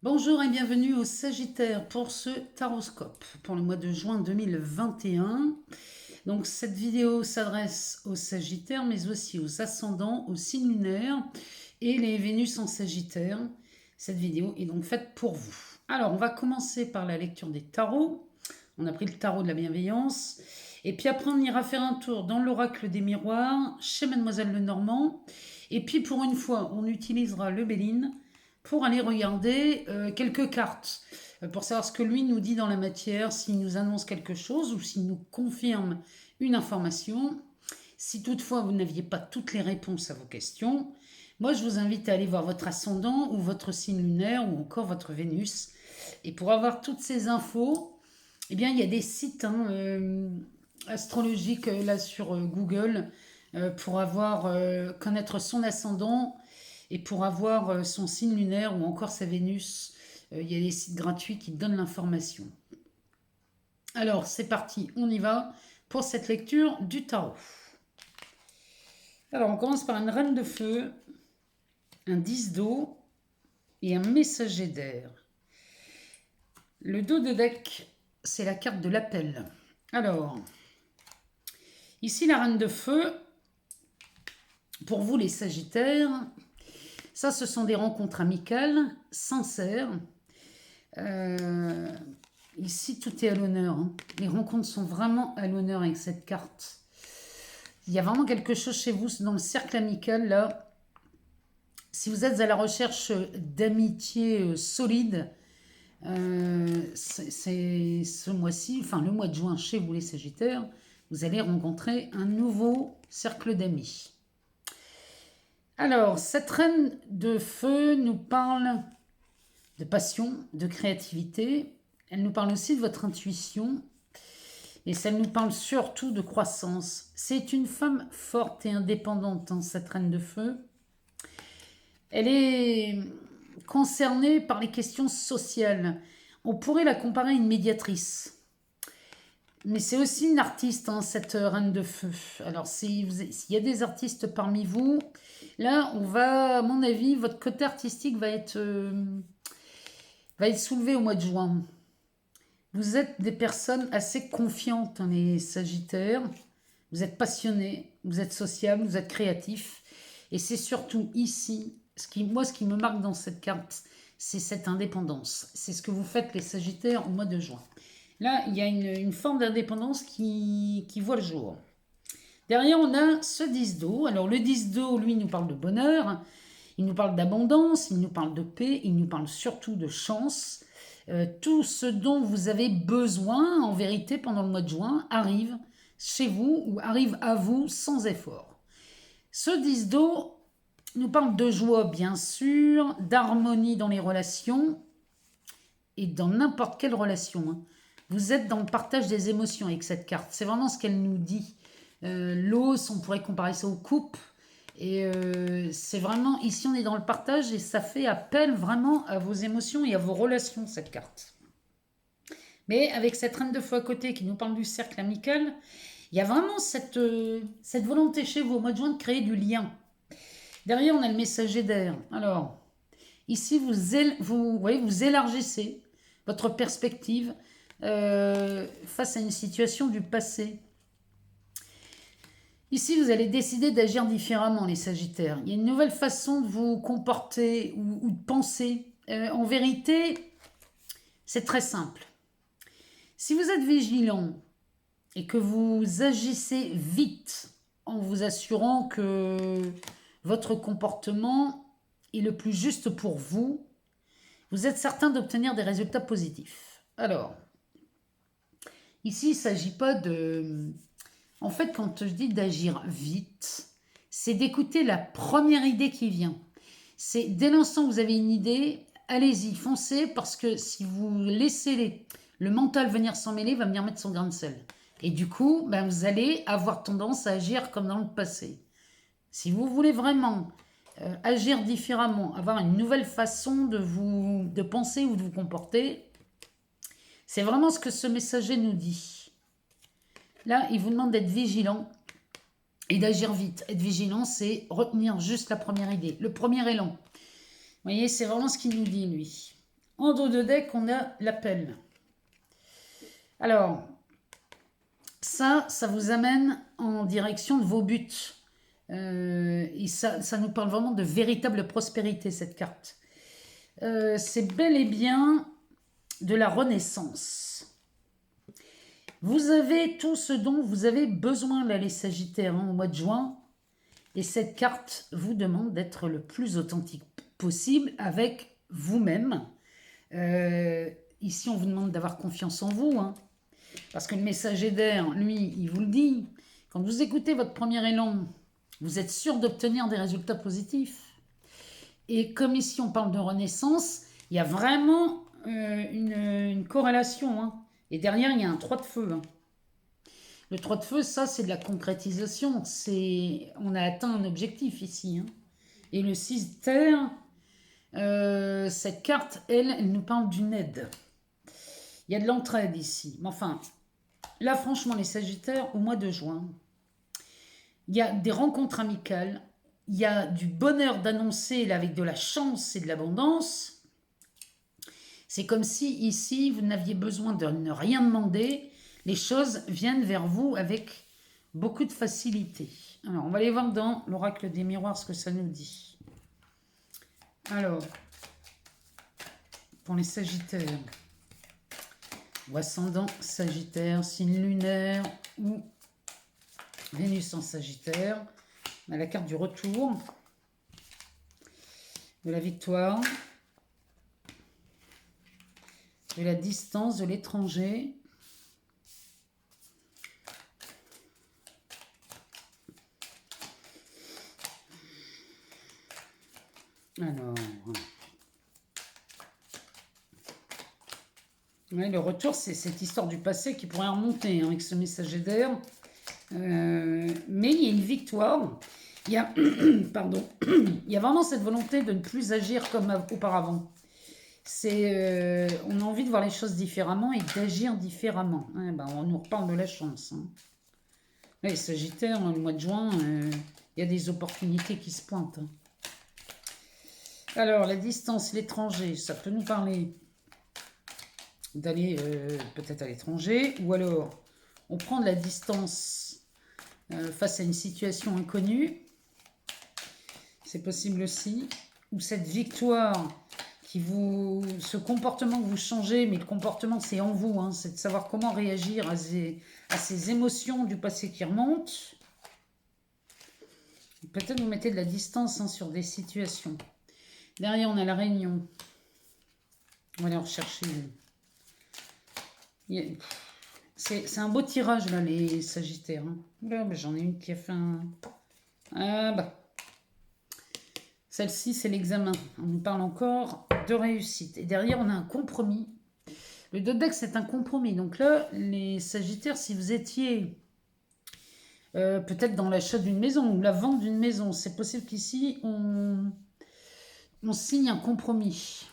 Bonjour et bienvenue au Sagittaire pour ce taroscope pour le mois de juin 2021. Donc cette vidéo s'adresse aux Sagittaires mais aussi aux ascendants, aux signes lunaires et les Vénus en Sagittaire. Cette vidéo est donc faite pour vous. Alors on va commencer par la lecture des tarots. On a pris le tarot de la bienveillance. Et puis après on ira faire un tour dans l'oracle des miroirs chez Mademoiselle Lenormand. Et puis pour une fois on utilisera le Béline pour aller regarder quelques cartes, pour savoir ce que lui nous dit dans la matière, s'il nous annonce quelque chose ou s'il nous confirme une information. Si toutefois vous n'aviez pas toutes les réponses à vos questions, moi je vous invite à aller voir votre ascendant ou votre signe lunaire ou encore votre Vénus. Et pour avoir toutes ces infos, eh bien il y a des sites astrologiques là sur Google pour connaître son ascendant et pour avoir son signe lunaire ou encore sa Vénus. Il y a des sites gratuits qui donnent l'information. Alors, c'est parti, on y va pour cette lecture du tarot. Alors, on commence par une reine de feu, un 10 d'eau et un messager d'air. Le dos de deck, c'est la carte de l'appel. Alors, ici, la reine de feu, pour vous les Sagittaires, ça, ce sont des rencontres amicales, sincères. Ici, tout est à l'honneur. Les rencontres sont vraiment à l'honneur avec cette carte. Il y a vraiment quelque chose chez vous dans le cercle amical, là. Si vous êtes à la recherche d'amitié solide, c'est ce mois-ci, enfin le mois de juin, chez vous les Sagittaires, vous allez rencontrer un nouveau cercle d'amis. Alors, cette reine de feu nous parle de passion, de créativité. Elle nous parle aussi de votre intuition. Et ça nous parle surtout de croissance. C'est une femme forte et indépendante, cette reine de feu. Elle est concernée par les questions sociales. On pourrait la comparer à une médiatrice. Mais c'est aussi une artiste, cette reine de feu. Alors, s'il y a des artistes parmi vous, là, à mon avis, votre côté artistique va être soulevé au mois de juin. Vous êtes des personnes assez confiantes, les Sagittaires. Vous êtes passionnés, vous êtes sociables, vous êtes créatifs. Et c'est surtout ici, ce qui me marque dans cette carte, c'est cette indépendance. C'est ce que vous faites, les Sagittaires, au mois de juin. Là, il y a une forme d'indépendance qui voit le jour. Derrière, on a ce 10 d'eau. Alors, le 10 d'eau, lui, nous parle de bonheur, il nous parle d'abondance, il nous parle de paix, il nous parle surtout de chance. Tout ce dont vous avez besoin, en vérité, pendant le mois de juin, arrive chez vous ou arrive à vous sans effort. Ce 10 d'eau nous parle de joie, bien sûr, d'harmonie dans les relations et dans n'importe quelle relation. Vous êtes dans le partage des émotions avec cette carte. C'est vraiment ce qu'elle nous dit. L'os, on pourrait comparer ça aux coupes. Et c'est vraiment, ici on est dans le partage et ça fait appel vraiment à vos émotions et à vos relations, cette carte. Mais avec cette reine de feu à côté qui nous parle du cercle amical, il y a vraiment cette volonté chez vous au mois de juin de créer du lien. Derrière, on a le messager d'air. Alors, ici, vous élargissez votre perspective face à une situation du passé. Ici, vous allez décider d'agir différemment, les Sagittaires. Il y a une nouvelle façon de vous comporter ou de penser. En vérité, c'est très simple. Si vous êtes vigilant et que vous agissez vite en vous assurant que votre comportement est le plus juste pour vous, vous êtes certain d'obtenir des résultats positifs. Alors, ici, il ne s'agit pas de... En fait, quand je dis d'agir vite, c'est d'écouter la première idée qui vient. C'est dès l'instant que vous avez une idée, allez-y, foncez, parce que si vous laissez le mental venir s'en mêler, il va venir mettre son grain de sel. Et du coup, vous allez avoir tendance à agir comme dans le passé. Si vous voulez vraiment agir différemment, avoir une nouvelle façon de penser ou de vous comporter, c'est vraiment ce que ce messager nous dit. Là, il vous demande d'être vigilant et d'agir vite. Être vigilant, c'est retenir juste la première idée, le premier élan. Vous voyez, c'est vraiment ce qu'il nous dit, lui. En dos de deck, on a l'appel. Alors, ça vous amène en direction de vos buts. Et ça nous parle vraiment de véritable prospérité, cette carte. C'est bel et bien de la renaissance. Vous avez tout ce dont vous avez besoin, là, les Sagittaires, au mois de juin. Et cette carte vous demande d'être le plus authentique possible avec vous-même. Ici, on vous demande d'avoir confiance en vous. Parce que le messager d'air, lui, il vous le dit. Quand vous écoutez votre premier élan, vous êtes sûr d'obtenir des résultats positifs. Et comme ici, on parle de renaissance, il y a vraiment une corrélation. Et derrière, il y a un 3 de feu. Le 3 de feu, ça, c'est de la concrétisation. On a atteint un objectif ici. Et le 6 de terre, cette carte, elle nous parle d'une aide. Il y a de l'entraide ici. Mais enfin, là, franchement, les Sagittaires, au mois de juin, il y a des rencontres amicales. Il y a du bonheur d'annoncer là, avec de la chance et de l'abondance. C'est comme si ici, vous n'aviez besoin de ne rien demander. Les choses viennent vers vous avec beaucoup de facilité. Alors, on va aller voir dans l'oracle des miroirs ce que ça nous dit. Alors, pour les Sagittaires, ou ascendant Sagittaire, signe lunaire ou Vénus en Sagittaire, on a la carte du retour, de la victoire, de la distance, de l'étranger. Alors, ouais, le retour, c'est cette histoire du passé qui pourrait remonter avec ce messager d'air. Mais il y a une victoire. Il y a, pardon, il y a vraiment cette volonté de ne plus agir comme auparavant. On a envie de voir les choses différemment et d'agir différemment. On nous reparle de la chance. Les Sagittaires, le mois de juin, il y a des opportunités qui se pointent. Alors, la distance, l'étranger, ça peut nous parler d'aller peut-être à l'étranger, ou alors on prend de la distance face à une situation inconnue, c'est possible aussi, ou cette victoire, ce comportement que vous changez, mais le comportement c'est en vous, c'est de savoir comment réagir à ces émotions du passé qui remontent. Peut-être vous mettez de la distance sur des situations. Derrière, on a la réunion. On va aller en rechercher. C'est un beau tirage, là, les Sagittaires. J'en ai une qui a fait un... Ah bah. Celle-ci, c'est l'examen. On nous parle encore de réussite. Et derrière, on a un compromis. Le dodex, c'est un compromis. Donc là, les Sagittaires, si vous étiez peut-être dans l'achat d'une maison ou la vente d'une maison, c'est possible qu'ici, on signe un compromis.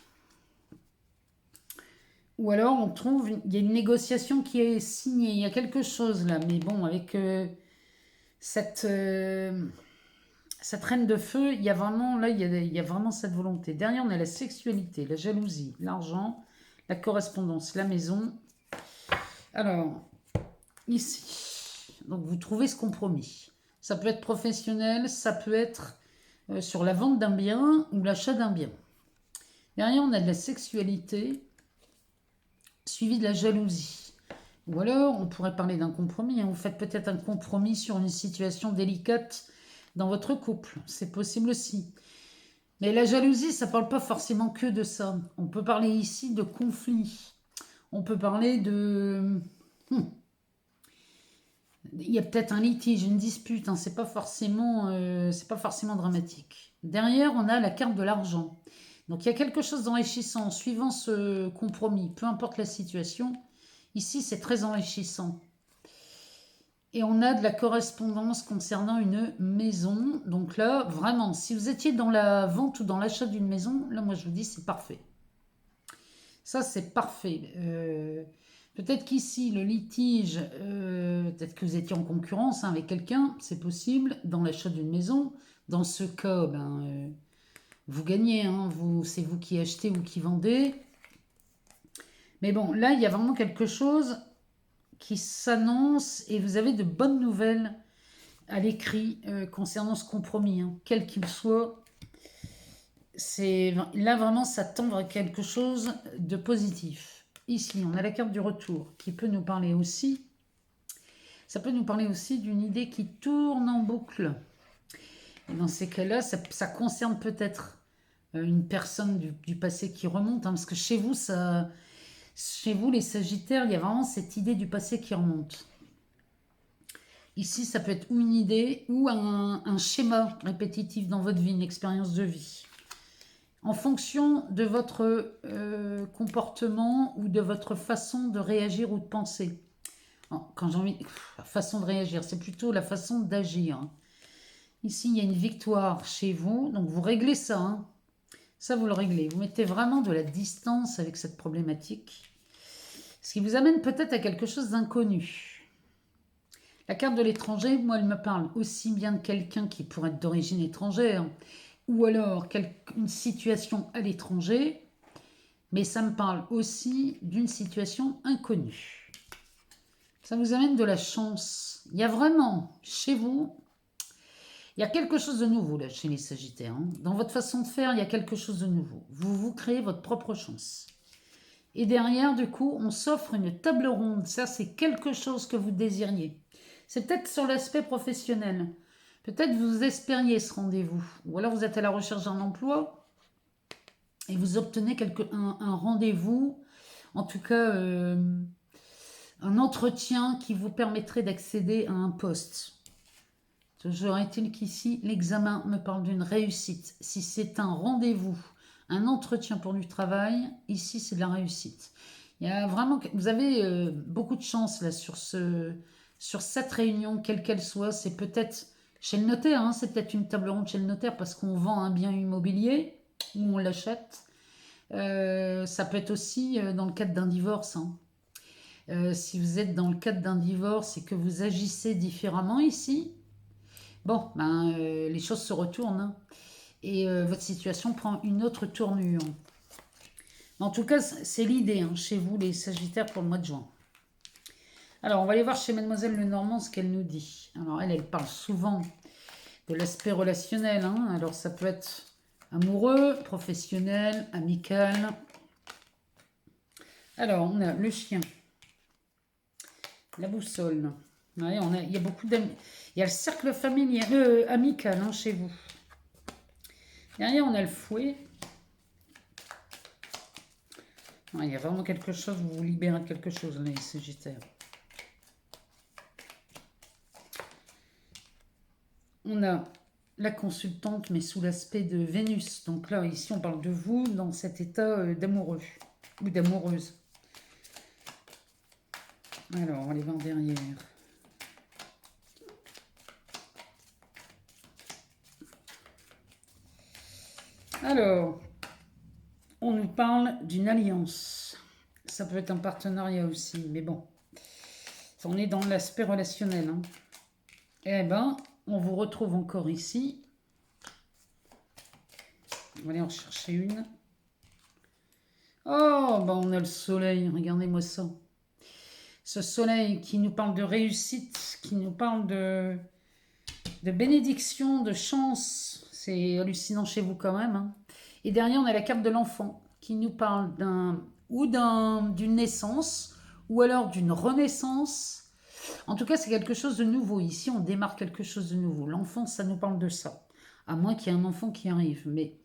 Ou alors on trouve, il y a une négociation qui est signée, il y a quelque chose là, mais bon, avec cette reine de feu, il y a vraiment, là, il y a vraiment cette volonté. Derrière, on a la sexualité, la jalousie, l'argent, la correspondance, la maison. Alors, ici, donc vous trouvez ce compromis. Ça peut être professionnel, ça peut être sur la vente d'un bien ou l'achat d'un bien. Derrière, on a de la sexualité, suivi de la jalousie. Ou alors, on pourrait parler d'un compromis. Vous faites peut-être un compromis sur une situation délicate dans votre couple. C'est possible aussi. Mais la jalousie, ça ne parle pas forcément que de ça. On peut parler ici de conflit. On peut parler de... Il y a peut-être un litige, une dispute. C'est pas forcément dramatique. Derrière, on a la carte de l'argent. Donc, il y a quelque chose d'enrichissant. Suivant ce compromis, peu importe la situation, ici, c'est très enrichissant. Et on a de la correspondance concernant une maison. Donc là, vraiment, si vous étiez dans la vente ou dans l'achat d'une maison, là, moi, je vous dis, c'est parfait. Ça, c'est parfait. Peut-être qu'ici, le litige, peut-être que vous étiez en concurrence avec quelqu'un, c'est possible, dans l'achat d'une maison. Dans ce cas, vous gagnez, c'est vous qui achetez ou qui vendez. Mais bon, là, il y a vraiment quelque chose qui s'annonce et vous avez de bonnes nouvelles à l'écrit concernant ce compromis, hein, quel qu'il soit. Là, vraiment, ça tend vers quelque chose de positif. Ici, on a la carte du retour qui peut nous parler aussi. Ça peut nous parler aussi d'une idée qui tourne en boucle. Et dans ces cas-là, ça concerne peut-être une personne du passé qui remonte, hein, parce que chez vous, les Sagittaires, il y a vraiment cette idée du passé qui remonte. Ici, ça peut être ou une idée ou un schéma répétitif dans votre vie, une expérience de vie. En fonction de votre comportement ou de votre façon de réagir ou de penser. Quand j'ai envie, la façon de réagir, c'est plutôt la façon d'agir. Ici, il y a une victoire chez vous, donc vous réglez ça. Hein. Ça, vous le réglez. Vous mettez vraiment de la distance avec cette problématique. Ce qui vous amène peut-être à quelque chose d'inconnu. La carte de l'étranger, moi, elle me parle aussi bien de quelqu'un qui pourrait être d'origine étrangère, ou alors une situation à l'étranger, mais ça me parle aussi d'une situation inconnue. Ça vous amène de la chance. Il y a vraiment, chez vous, il y a quelque chose de nouveau là chez les Sagittaires. Hein. Dans votre façon de faire, il y a quelque chose de nouveau. Vous créez votre propre chance. Et derrière, du coup, on s'offre une table ronde. Ça, c'est quelque chose que vous désiriez. C'est peut-être sur l'aspect professionnel. Peut-être vous espériez ce rendez-vous. Ou alors vous êtes à la recherche d'un emploi et vous obtenez un rendez-vous, en tout cas un entretien qui vous permettrait d'accéder à un poste. Toujours est-il qu'ici, l'examen me parle d'une réussite. Si c'est un rendez-vous, un entretien pour du travail, ici c'est de la réussite. Il y a vraiment, vous avez beaucoup de chance là sur cette réunion, quelle qu'elle soit. C'est peut-être chez le notaire, hein, c'est peut-être une table ronde chez le notaire parce qu'on vend un bien immobilier ou on l'achète. Ça peut être aussi dans le cadre d'un divorce. Hein. Si vous êtes dans le cadre d'un divorce et que vous agissez différemment ici, bon, les choses se retournent hein, et votre situation prend une autre tournure. En tout cas, c'est l'idée hein, chez vous, les Sagittaires, pour le mois de juin. Alors, on va aller voir chez Mademoiselle Lenormand ce qu'elle nous dit. Alors, elle parle souvent de l'aspect relationnel. Hein. Alors, ça peut être amoureux, professionnel, amical. Alors, on a le chien, la boussole. Ouais, il y a beaucoup d'amis. Il y a le cercle familial, amical hein, chez vous. Derrière, on a le fouet. Ouais, il y a vraiment quelque chose, vous vous libérez de quelque chose, les Sagittaires. On a la consultante, mais sous l'aspect de Vénus. Donc là, ici, on parle de vous dans cet état d'amoureux ou d'amoureuse. Alors, on va les voir derrière. Alors, on nous parle d'une alliance. Ça peut être un partenariat aussi, mais bon. On est dans l'aspect relationnel. Hein. Eh ben, on vous retrouve encore ici. On va aller en chercher une. Oh, ben on a le soleil, regardez-moi ça. Ce soleil qui nous parle de réussite, qui nous parle de bénédiction, de chance. C'est hallucinant chez vous quand même. Hein. Et derrière, on a la carte de l'enfant qui nous parle d'une naissance ou alors d'une renaissance. En tout cas, c'est quelque chose de nouveau. Ici, on démarre quelque chose de nouveau. L'enfant, ça nous parle de ça. À moins qu'il y ait un enfant qui arrive. Mais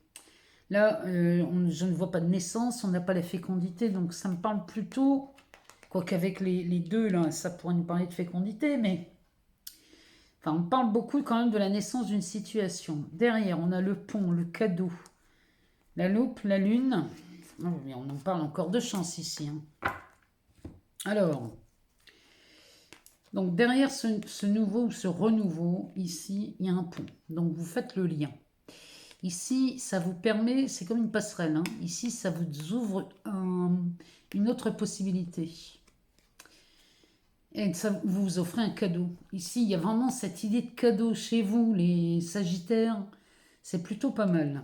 là, je ne vois pas de naissance, on n'a pas la fécondité. Donc, ça me parle plutôt... Quoiqu'avec les deux, là, ça pourrait nous parler de fécondité, mais... Enfin, on parle beaucoup quand même de la naissance d'une situation. Derrière, on a le pont, le cadeau, la loupe, la lune. Oh, mais on en parle encore de chance ici. Hein. Alors, donc derrière ce nouveau ou ce renouveau, ici, il y a un pont. Donc, vous faites le lien. Ici, ça vous permet, c'est comme une passerelle. Hein. Ici, ça vous ouvre une autre possibilité. Et ça, vous offrez un cadeau. Ici, il y a vraiment cette idée de cadeau chez vous, les Sagittaires. C'est plutôt pas mal.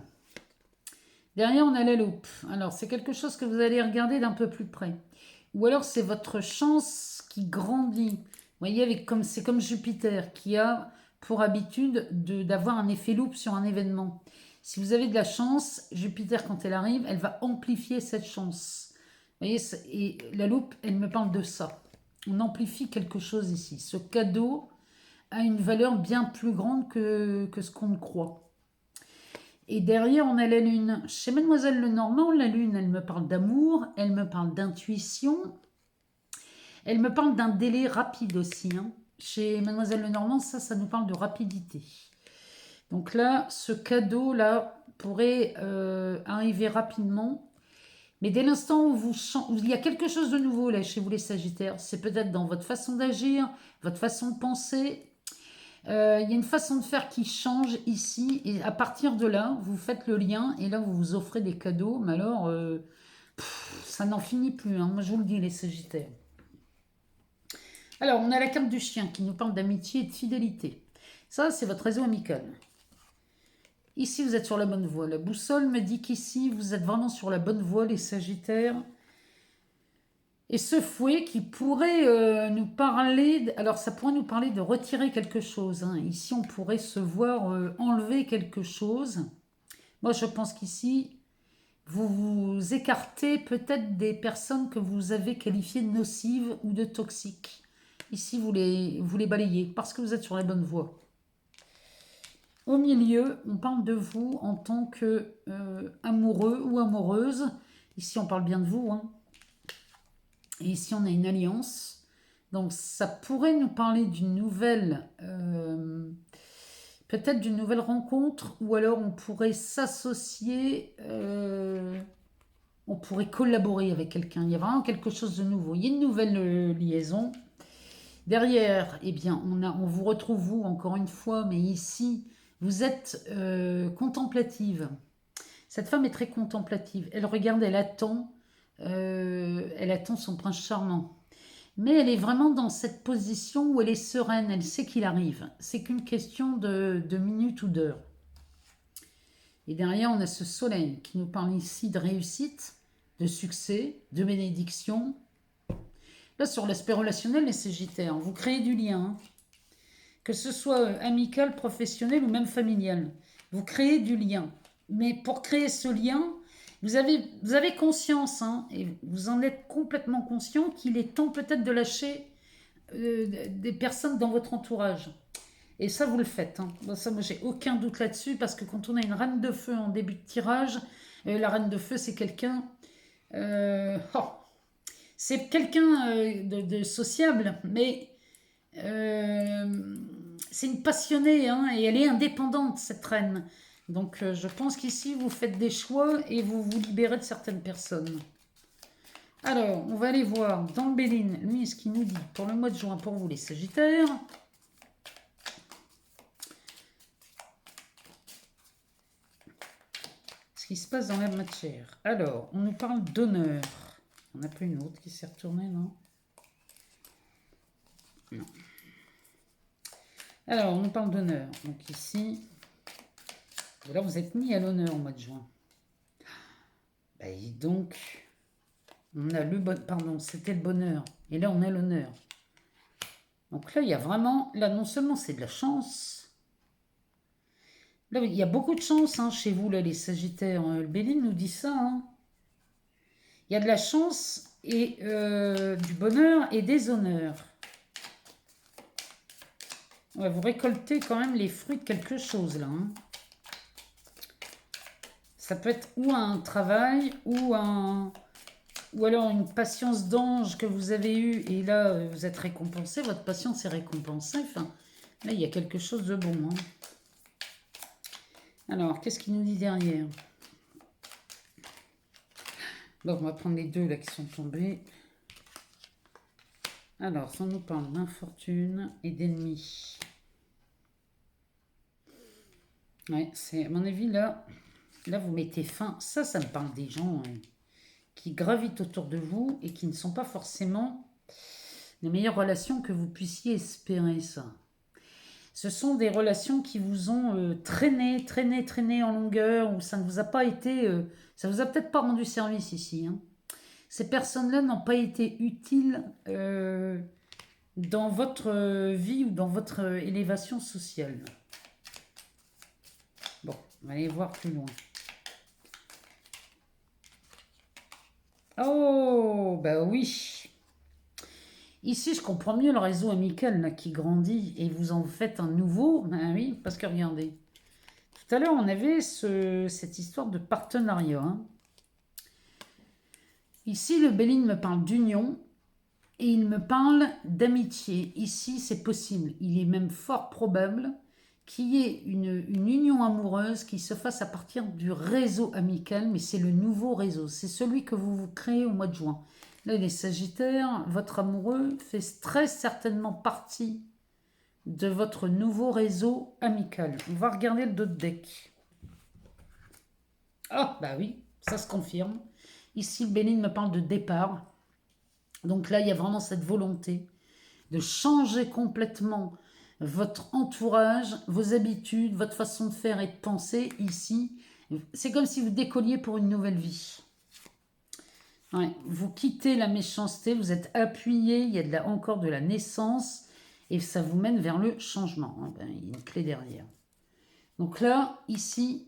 Derrière, on a la loupe. Alors, c'est quelque chose que vous allez regarder d'un peu plus près. Ou alors, c'est votre chance qui grandit. Vous voyez, c'est comme Jupiter qui a pour habitude d'avoir un effet loupe sur un événement. Si vous avez de la chance, Jupiter, quand elle arrive, elle va amplifier cette chance. Vous voyez, et la loupe, elle me parle de ça. On amplifie quelque chose ici. Ce cadeau a une valeur bien plus grande que ce qu'on ne croit. Et derrière, on a la lune. Chez Mademoiselle Lenormand, la lune, elle me parle d'amour, elle me parle d'intuition, elle me parle d'un délai rapide aussi. Chez Mademoiselle Lenormand, ça nous parle de rapidité. Donc là, ce cadeau-là pourrait arriver rapidement. Mais dès l'instant où il y a quelque chose de nouveau là chez vous les Sagittaires, c'est peut-être dans votre façon d'agir, votre façon de penser. Il y a une façon de faire qui change ici. Et à partir de là, vous faites le lien et là, vous vous offrez des cadeaux. Mais alors, ça n'en finit plus. Moi, je vous le dis, les Sagittaires. Alors, on a la carte du chien qui nous parle d'amitié et de fidélité. Ça, c'est votre réseau amical. Ici, vous êtes sur la bonne voie. La boussole me dit qu'ici, vous êtes vraiment sur la bonne voie, les Sagittaires. Et ce fouet qui pourrait nous parler... Alors, ça pourrait nous parler de retirer quelque chose. Ici, on pourrait se voir enlever quelque chose. Moi, je pense qu'ici, vous vous écartez peut-être des personnes que vous avez qualifiées de nocives ou de toxiques. Ici, vous les balayez parce que vous êtes sur la bonne voie. Au milieu, on parle de vous en tant que amoureux ou amoureuse. Ici, on parle bien de vous. Et ici, on a une alliance. Donc, ça pourrait nous parler d'une nouvelle... peut-être d'une nouvelle rencontre. Ou alors, on pourrait s'associer... on pourrait collaborer avec quelqu'un. Il y a vraiment quelque chose de nouveau. Il y a une nouvelle liaison. Derrière, eh bien, on vous retrouve, vous, encore une fois. Mais ici, vous êtes contemplative. Cette femme est très contemplative. Elle regarde, elle attend son prince charmant. Mais elle est vraiment dans cette position où elle est sereine, elle sait qu'il arrive. C'est qu'une question de minutes ou d'heures. Et derrière, on a ce soleil qui nous parle ici de réussite, de succès, de bénédiction. Là, sur l'aspect relationnel, les Sagittaires, vous créez du lien. Que ce soit amical, professionnel ou même familial. Vous créez du lien. Mais pour créer ce lien, vous avez conscience, et vous en êtes complètement conscient qu'il est temps peut-être de lâcher des personnes dans votre entourage. Et ça, vous le faites. Ça, moi, j'ai aucun doute là-dessus, parce que quand on a une reine de feu en début de tirage, la reine de feu, c'est quelqu'un... c'est quelqu'un de sociable, mais c'est une passionnée, et elle est indépendante, cette reine. Donc, je pense qu'ici, vous faites des choix et vous vous libérez de certaines personnes. Alors, on va aller voir dans le Béline, lui, ce qu'il nous dit pour le mois de juin pour vous, les Sagittaires. Ce qui se passe dans la matière. Alors, on nous parle d'honneur. On n'a plus une autre qui s'est retournée, non? Non. Alors, on nous parle d'honneur. Donc ici, là, vous êtes mis à l'honneur au mois de juin. Donc, on a le bonheur. Pardon, c'était le bonheur. Et là, on a l'honneur. Donc là, il y a vraiment... Là, non seulement c'est de la chance. Là, il y a beaucoup de chance chez vous, là, les Sagittaires. Le Béline nous dit ça. Il y a de la chance et du bonheur et des honneurs. Ouais, vous récoltez quand même les fruits de quelque chose, là. Ça peut être ou un travail, ou alors une patience d'ange que vous avez eue, et là, vous êtes récompensé. Votre patience est récompensée. Enfin, là, il y a quelque chose de bon. Alors, qu'est-ce qu'il nous dit derrière? Donc, on va prendre les deux, là, qui sont tombés. Alors, ça nous parle d'infortune et d'ennemis. Ouais, c'est, à mon avis, là, vous mettez fin. Ça me parle des gens qui gravitent autour de vous et qui ne sont pas forcément les meilleures relations que vous puissiez espérer, ça. Ce sont des relations qui vous ont traîné en longueur, ou ça ne vous a pas été... ça vous a peut-être pas rendu service ici, hein. Ces personnes-là n'ont pas été utiles dans votre vie ou dans votre élévation sociale. Bon, on va aller voir plus loin. Oh, bah oui. Ici, je comprends mieux le réseau amical là, qui grandit et vous en faites un nouveau. Ben oui, parce que regardez. Tout à l'heure, on avait cette histoire de partenariat, hein. Ici, le Béline me parle d'union et il me parle d'amitié. Ici, c'est possible. Il est même fort probable qu'il y ait une union amoureuse qui se fasse à partir du réseau amical, mais c'est le nouveau réseau. C'est celui que vous vous créez au mois de juin. Là, les Sagittaires, votre amoureux fait très certainement partie de votre nouveau réseau amical. On va regarder le dos de deck. Ah, bah oui, ça se confirme. Ici, le Béline me parle de départ. Donc là, il y a vraiment cette volonté de changer complètement votre entourage, vos habitudes, votre façon de faire et de penser ici. C'est comme si vous décolliez pour une nouvelle vie. Ouais, vous quittez la méchanceté, vous êtes appuyé, il y a encore de la naissance et ça vous mène vers le changement. Ben, il y a une clé derrière. Donc là, ici,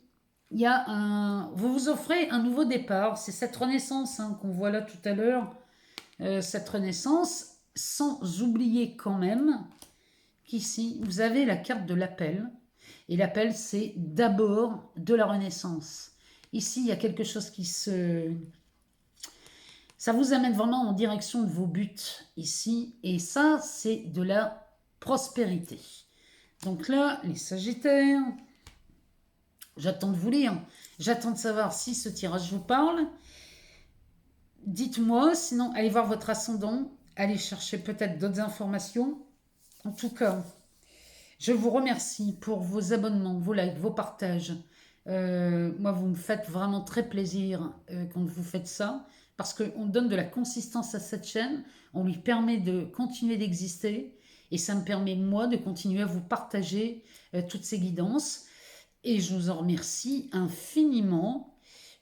il y a vous vous offrez un nouveau départ. C'est cette renaissance hein, qu'on voit là tout à l'heure. Cette renaissance, sans oublier quand même qu'ici, vous avez la carte de l'appel. Et l'appel, c'est d'abord de la renaissance. Ici, il y a quelque chose qui se... Ça vous amène vraiment en direction de vos buts ici. Et ça, c'est de la prospérité. Donc là, les Sagittaires, j'attends de vous lire. J'attends de savoir si ce tirage vous parle. Dites-moi, sinon allez voir votre ascendant, allez chercher peut-être d'autres informations. En tout cas, je vous remercie pour vos abonnements, vos likes, vos partages. Moi, vous me faites vraiment très plaisir quand vous faites ça, parce qu'on donne de la consistance à cette chaîne, on lui permet de continuer d'exister, et ça me permet, moi, de continuer à vous partager toutes ces guidances. Et je vous en remercie infiniment.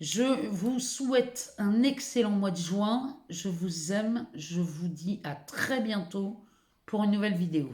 Je vous souhaite un excellent mois de juin. Je vous aime. Je vous dis à très bientôt pour une nouvelle vidéo.